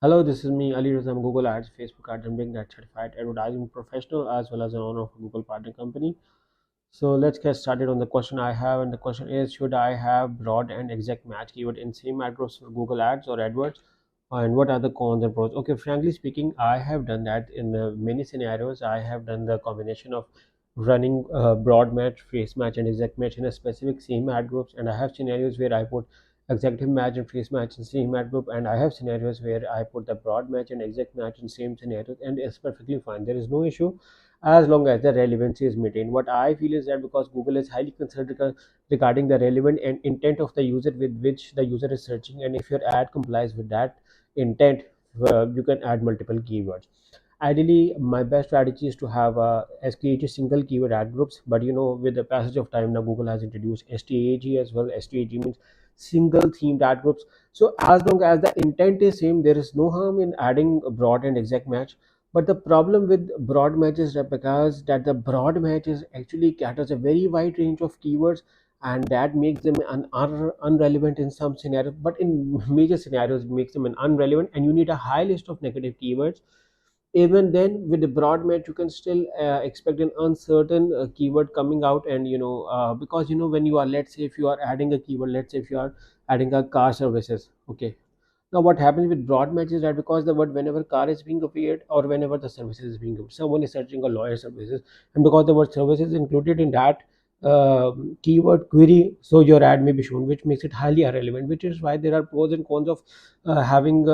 Hello, this is me, ALIRAZAMARKETING. I'm Google Ads, Facebook Ads, and Bing Ads certified advertising professional as well as an owner of a Google partner company. So let's get started on the question I have, and the question is: should I have broad and exact match keyword in same ad groups for Google Ads or AdWords? And what are the cons and pros? Okay, frankly speaking, I have done that in many scenarios. I have done the combination of running broad match, phrase match, and exact match in a specific same ad groups, and I have scenarios where I put executive match and phrase match in same ad group, and I have scenarios where I put the broad match and exact match in same scenarios, and it's perfectly fine. There is no issue as long as the relevancy is maintained. What I feel is that because Google is highly concerned regarding the relevant and intent of the user with which the user is searching, and if your ad complies with that intent, you can add multiple keywords. Ideally, my best strategy is to have as create a single keyword ad groups, but with the passage of time now Google has introduced STAG as well. STAG means single themed ad groups. So as long as the intent is same, there is no harm in adding a broad and exact match. But the problem with broad match is that because that the broad match is actually caters a very wide range of keywords, and that makes them unrelevant in some scenarios, but in major scenarios it makes them an unrelevant, and you need a high list of negative keywords. Even then, with the broad match you can still expect an uncertain keyword coming out, and because when you are, let's say if you are adding a keyword, let's say if you are adding a car services. Okay, now what happens with broad match is that because the word whenever car is being appeared or whenever the services is being appeared, someone is searching a lawyer services, and because the word services is included in that keyword query, so your ad may be shown, which makes it highly irrelevant, which is why there are pros and cons of having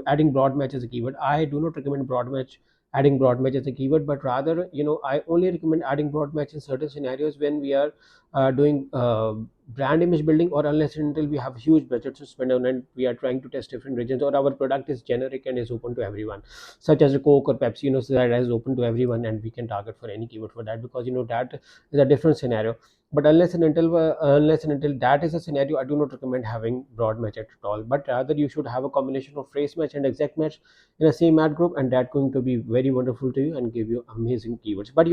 adding broad match as a keyword. I do not recommend adding broad match as a keyword, but rather I only recommend adding broad match in certain scenarios when we are doing brand image building, or unless and until we have huge budget to spend on and we are trying to test different regions, or our product is generic and is open to everyone, such as a Coke or Pepsi, so that is open to everyone and we can target for any keyword for that, because that is a different scenario. But unless and until that is a scenario, I do not recommend having broad match at all, but rather you should have a combination of phrase match and exact match in a same ad group, and that going to be very wonderful to you and give you amazing keywords. But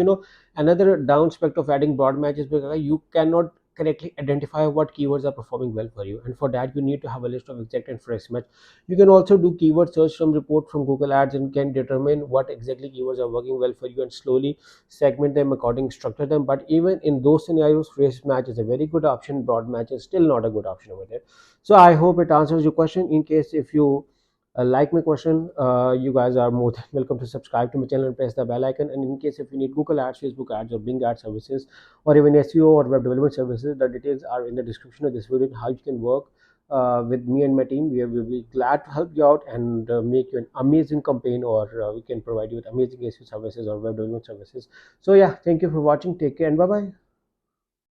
another downside of adding broad match is because you cannot correctly identify what keywords are performing well for you, and for that you need to have a list of exact and phrase match. You can also do keyword search from report from Google Ads and can determine what exactly keywords are working well for you and slowly segment them according, structure them. But even in those scenarios, phrase match is a very good option. Broad match is still not a good option over there. So I hope it answers your question. In case if you like my question, you guys are more than welcome to subscribe to my channel and press the bell icon. And in case if you need Google Ads, Facebook Ads, or Bing Ads services, or even SEO or web development services, the details are in the description of this video, how you can work with me and my team. We will be glad to help you out and make you an amazing campaign, or we can provide you with amazing SEO services or web development services. So yeah, thank you for watching. Take care and bye bye.